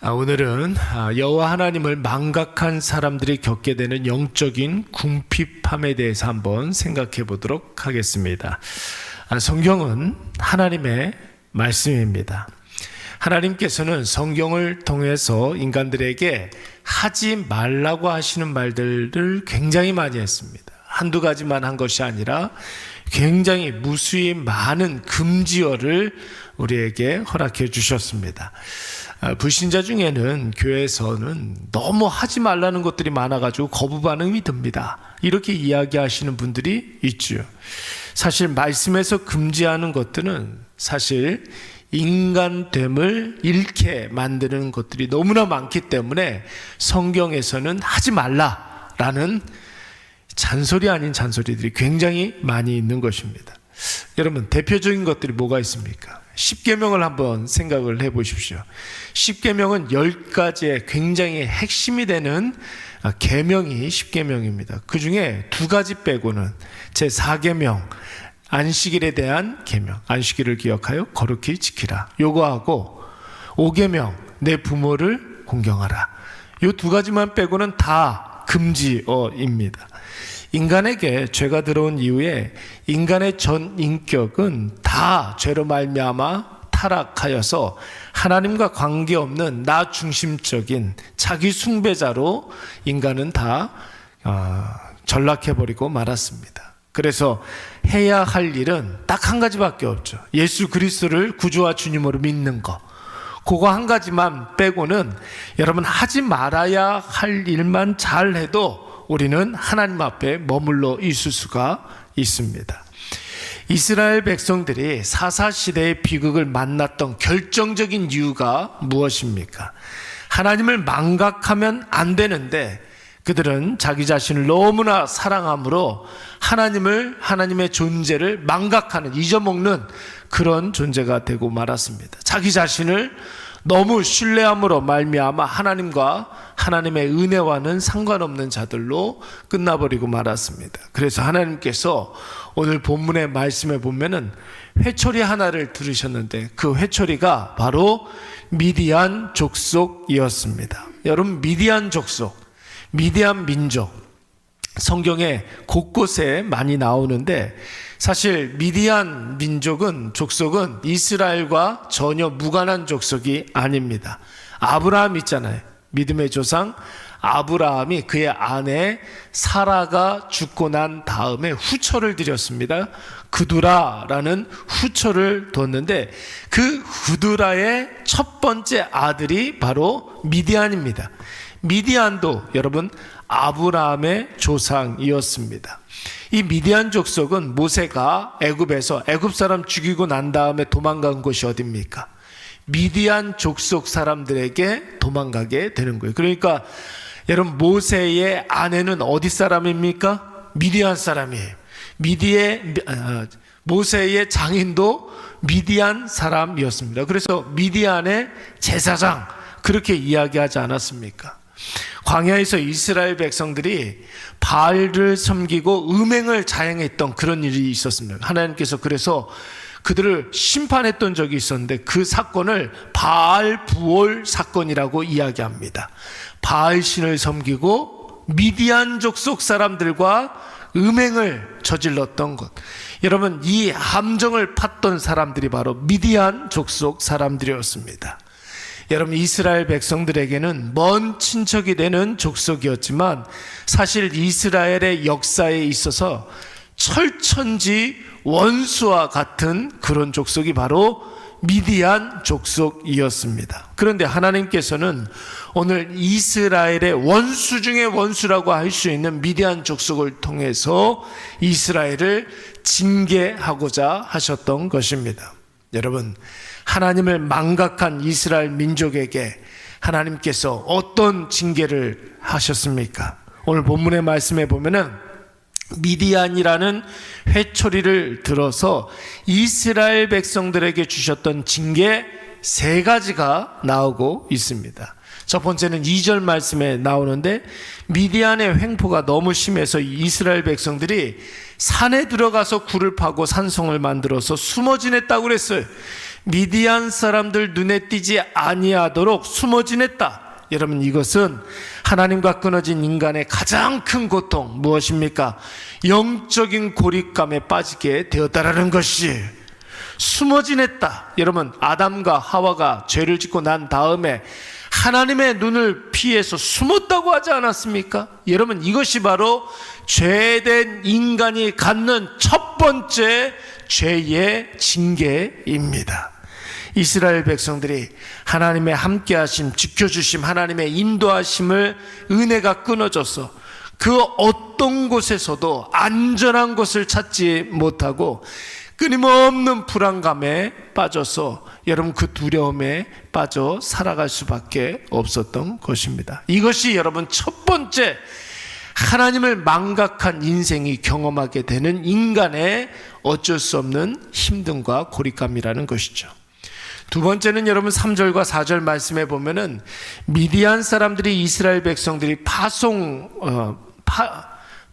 오늘은 여호와 하나님을 망각한 사람들이 겪게 되는 영적인 궁핍함에 대해서 한번 생각해 보도록 하겠습니다. 성경은 하나님의 말씀입니다. 하나님께서는 성경을 통해서 인간들에게 하지 말라고 하시는 말들을 굉장히 많이 했습니다. 한두 가지만 한 것이 아니라 굉장히 무수히 많은 금지어를 우리에게 허락해 주셨습니다. 불신자 중에는 교회에서는 너무 하지 말라는 것들이 많아가지고 거부 반응이 듭니다. 이렇게 이야기하시는 분들이 있죠. 사실 말씀에서 금지하는 것들은 사실 인간됨을 잃게 만드는 것들이 너무나 많기 때문에 성경에서는 하지 말라라는 잔소리 아닌 잔소리들이 굉장히 많이 있는 것입니다. 여러분, 대표적인 것들이 뭐가 있습니까? 십계명을 한번 생각을 해보십시오. 십계명은 10가지의 굉장히 핵심이 되는 계명이 십계명입니다. 그 중에 2가지 빼고는 제4계명, 안식일에 대한 계명, 안식일을 기억하여 거룩히 지키라, 요거하고 5계명, 내 부모를 공경하라, 요 2가지만 빼고는 다 금지어입니다. 인간에게 죄가 들어온 이후에 인간의 전 인격은 다 죄로 말미암아 타락하여서 하나님과 관계없는 나 중심적인 자기 숭배자로 인간은 다 전락해버리고 말았습니다. 그래서 해야 할 일은 딱 한 가지밖에 없죠. 예수 그리스도를 구주와 주님으로 믿는 것. 그거 한 가지만 빼고는 여러분 하지 말아야 할 일만 잘해도 우리는 하나님 앞에 머물러 있을 수가 있습니다. 이스라엘 백성들이 사사시대의 비극을 만났던 결정적인 이유가 무엇입니까? 하나님을 망각하면 안 되는데 그들은 자기 자신을 너무나 사랑함으로 하나님의 존재를 망각하는, 잊어먹는 그런 존재가 되고 말았습니다. 자기 자신을 너무 신뢰함으로 말미암아 하나님과 하나님의 은혜와는 상관없는 자들로 끝나버리고 말았습니다. 그래서 하나님께서 오늘 본문의 말씀에 보면은 회초리 하나를 들으셨는데 그 회초리가 바로 미디안 족속이었습니다. 여러분, 미디안 족속, 미디안 민족, 성경에 곳곳에 많이 나오는데 사실 미디안 민족은, 족속은 이스라엘과 전혀 무관한 족속이 아닙니다. 아브라함 있잖아요. 믿음의 조상 아브라함이 그의 아내 사라가 죽고 난 다음에 후처를 드렸습니다. 그두라라는 후처를 뒀는데 그 그두라의 첫 번째 아들이 바로 미디안입니다. 미디안도 여러분 아브라함의 조상이었습니다. 이 미디안 족속은 모세가 애굽에서 애굽 사람 죽이고 난 다음에 도망간 곳이 어디입니까? 미디안 족속 사람들에게 도망가게 되는 거예요. 그러니까 여러분, 모세의 아내는 어디 사람입니까? 미디안 사람이에요. 모세의 장인도 미디안 사람이었습니다. 그래서 미디안의 제사장, 그렇게 이야기하지 않았습니까? 광야에서 이스라엘 백성들이 바알을 섬기고 음행을 자행했던 그런 일이 있었습니다. 하나님께서 그래서 그들을 심판했던 적이 있었는데 그 사건을 바알 부올 사건이라고 이야기합니다. 바알 신을 섬기고 미디안 족속 사람들과 음행을 저질렀던 것. 여러분, 이 함정을 팠던 사람들이 바로 미디안 족속 사람들이었습니다. 여러분, 이스라엘 백성들에게는 먼 친척이 되는 족속이었지만 사실 이스라엘의 역사에 있어서 철천지 원수와 같은 그런 족속이 바로 미디안 족속이었습니다. 그런데 하나님께서는 오늘 이스라엘의 원수 중에 원수라고 할 수 있는 미디안 족속을 통해서 이스라엘을 징계하고자 하셨던 것입니다. 여러분, 하나님을 망각한 이스라엘 민족에게 하나님께서 어떤 징계를 하셨습니까? 오늘 본문의 말씀에 보면은 미디안이라는 회초리를 들어서 이스라엘 백성들에게 주셨던 징계 3가지가 나오고 있습니다. 첫 번째는 2절 말씀에 나오는데 미디안의 횡포가 너무 심해서 이스라엘 백성들이 산에 들어가서 굴을 파고 산성을 만들어서 숨어 지냈다고 그랬어요. 미디안 사람들 눈에 띄지 아니하도록 숨어 지냈다. 여러분, 이것은 하나님과 끊어진 인간의 가장 큰 고통 무엇입니까? 영적인 고립감에 빠지게 되었다라는 것이. 숨어 지냈다. 여러분, 아담과 하와가 죄를 짓고 난 다음에 하나님의 눈을 피해서 숨었다고 하지 않았습니까? 여러분, 이것이 바로 죄된 인간이 갖는 첫 번째 죄의 징계입니다. 이스라엘 백성들이 하나님의 함께하심, 지켜주심, 하나님의 인도하심을 은혜가 끊어져서 그 어떤 곳에서도 안전한 곳을 찾지 못하고 끊임없는 불안감에 빠져서 여러분 그 두려움에 빠져 살아갈 수밖에 없었던 것입니다. 이것이 여러분 첫 번째 하나님을 망각한 인생이 경험하게 되는 인간의 어쩔 수 없는 힘듦과 고립감이라는 것이죠. 두 번째는 여러분 3절과 4절 말씀에 보면은 미디안 사람들이 이스라엘 백성들이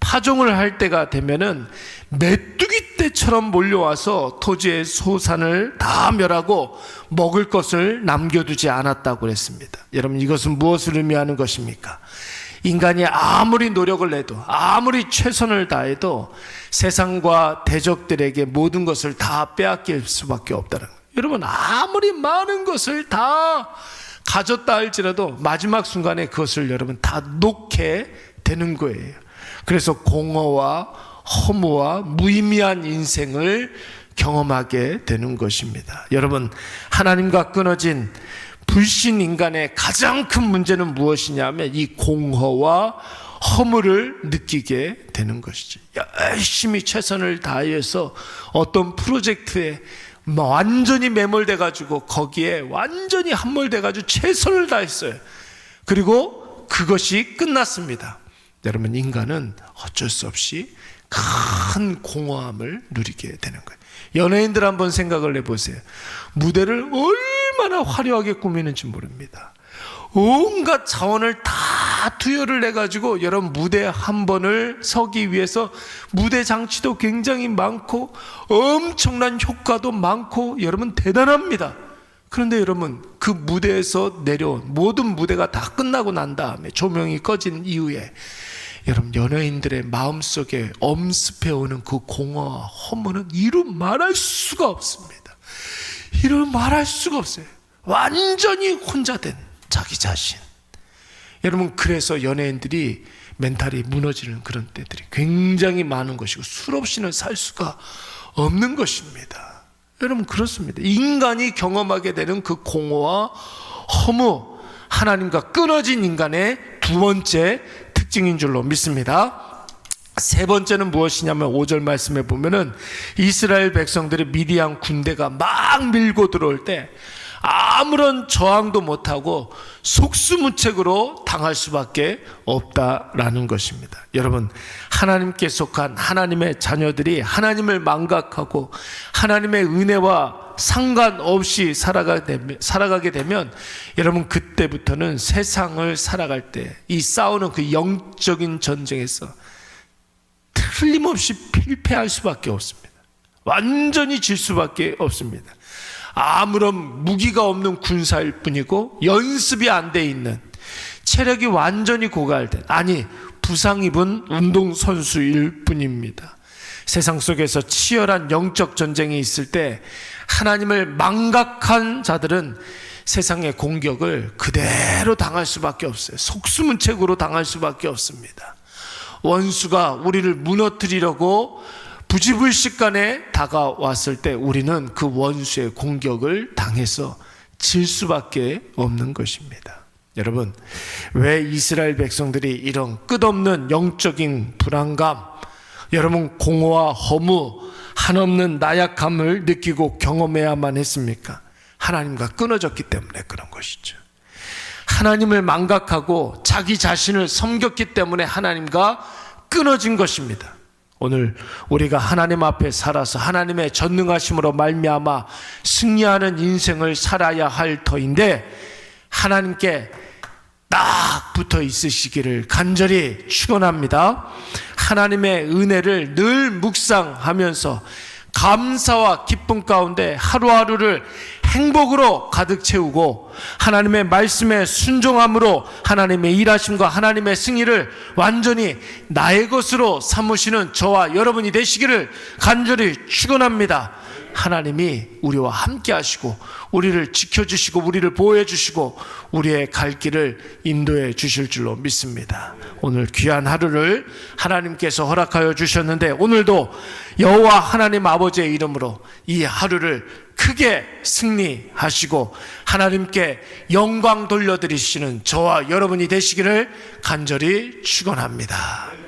파종을 할 때가 되면은 메뚜기 떼처럼 몰려와서 토지의 소산을 다 멸하고 먹을 것을 남겨두지 않았다고 그랬습니다. 여러분, 이것은 무엇을 의미하는 것입니까? 인간이 아무리 노력을 내도 아무리 최선을 다해도 세상과 대적들에게 모든 것을 다 빼앗길 수밖에 없다는 거예요. 여러분, 아무리 많은 것을 다 가졌다 할지라도 마지막 순간에 그것을 여러분 다 놓게 되는 거예요. 그래서 공허와 허무와 무의미한 인생을 경험하게 되는 것입니다. 여러분, 하나님과 끊어진 불신 인간의 가장 큰 문제는 무엇이냐면 이 공허와 허무를 느끼게 되는 것이죠. 열심히 최선을 다해서 어떤 프로젝트에 완전히 매몰돼 가지고 거기에 완전히 함몰돼 가지고 최선을 다했어요. 그리고 그것이 끝났습니다. 여러분, 인간은 어쩔 수 없이 큰 공허함을 누리게 되는 거예요. 연예인들 한번 생각을 해보세요. 무대를 얼마나 화려하게 꾸미는지 모릅니다. 온갖 자원을 다 투여를 해가지고 여러분 무대 한 번을 서기 위해서 무대 장치도 굉장히 많고 엄청난 효과도 많고 여러분 대단합니다. 그런데 여러분 그 무대에서 내려온 모든 무대가 다 끝나고 난 다음에 조명이 꺼진 이후에 여러분 연예인들의 마음속에 엄습해오는 그 공허와 허무는 이루 말할 수가 없습니다. 이루 말할 수가 없어요. 완전히 혼자 된 자기 자신. 여러분 그래서 연예인들이 멘탈이 무너지는 그런 때들이 굉장히 많은 것이고 술 없이는 살 수가 없는 것입니다. 여러분 그렇습니다. 인간이 경험하게 되는 그 공허와 허무, 하나님과 끊어진 인간의 두 번째 특징인 줄로 믿습니다. 세 번째는 무엇이냐면 5절 말씀에 보면은 이스라엘 백성들의 미디안 군대가 막 밀고 들어올 때 아무런 저항도 못하고 속수무책으로 당할 수밖에 없다라는 것입니다. 여러분 하나님께 속한 하나님의 자녀들이 하나님을 망각하고 하나님의 은혜와 상관없이 살아가게 되면 여러분 그때부터는 세상을 살아갈 때 이 싸우는 그 영적인 전쟁에서 틀림없이 필패할 수밖에 없습니다. 완전히 질 수밖에 없습니다. 아무런 무기가 없는 군사일 뿐이고 연습이 안 돼 있는 체력이 완전히 고갈된 부상 입은 운동선수일 뿐입니다. 세상 속에서 치열한 영적 전쟁이 있을 때 하나님을 망각한 자들은 세상의 공격을 그대로 당할 수밖에 없어요. 속수무책으로 당할 수밖에 없습니다. 원수가 우리를 무너뜨리려고 부지불식간에 다가왔을 때 우리는 그 원수의 공격을 당해서 질 수밖에 없는 것입니다. 여러분 왜 이스라엘 백성들이 이런 끝없는 영적인 불안감, 여러분 공허와 허무, 한없는 나약함을 느끼고 경험해야만 했습니까? 하나님과 끊어졌기 때문에 그런 것이죠. 하나님을 망각하고 자기 자신을 섬겼기 때문에 하나님과 끊어진 것입니다. 오늘 우리가 하나님 앞에 살아서 하나님의 전능하심으로 말미암아 승리하는 인생을 살아야 할 터인데 하나님께 딱 붙어 있으시기를 간절히 축원합니다. 하나님의 은혜를 늘 묵상하면서 감사와 기쁨 가운데 하루하루를 행복으로 가득 채우고 하나님의 말씀에 순종함으로 하나님의 일하심과 하나님의 승리를 완전히 나의 것으로 삼으시는 저와 여러분이 되시기를 간절히 축원합니다. 하나님이 우리와 함께 하시고 우리를 지켜주시고 우리를 보호해 주시고 우리의 갈 길을 인도해 주실 줄로 믿습니다. 오늘 귀한 하루를 하나님께서 허락하여 주셨는데 오늘도 여호와 하나님 아버지의 이름으로 이 하루를 크게 승리하시고 하나님께 영광 돌려드리시는 저와 여러분이 되시기를 간절히 축원합니다.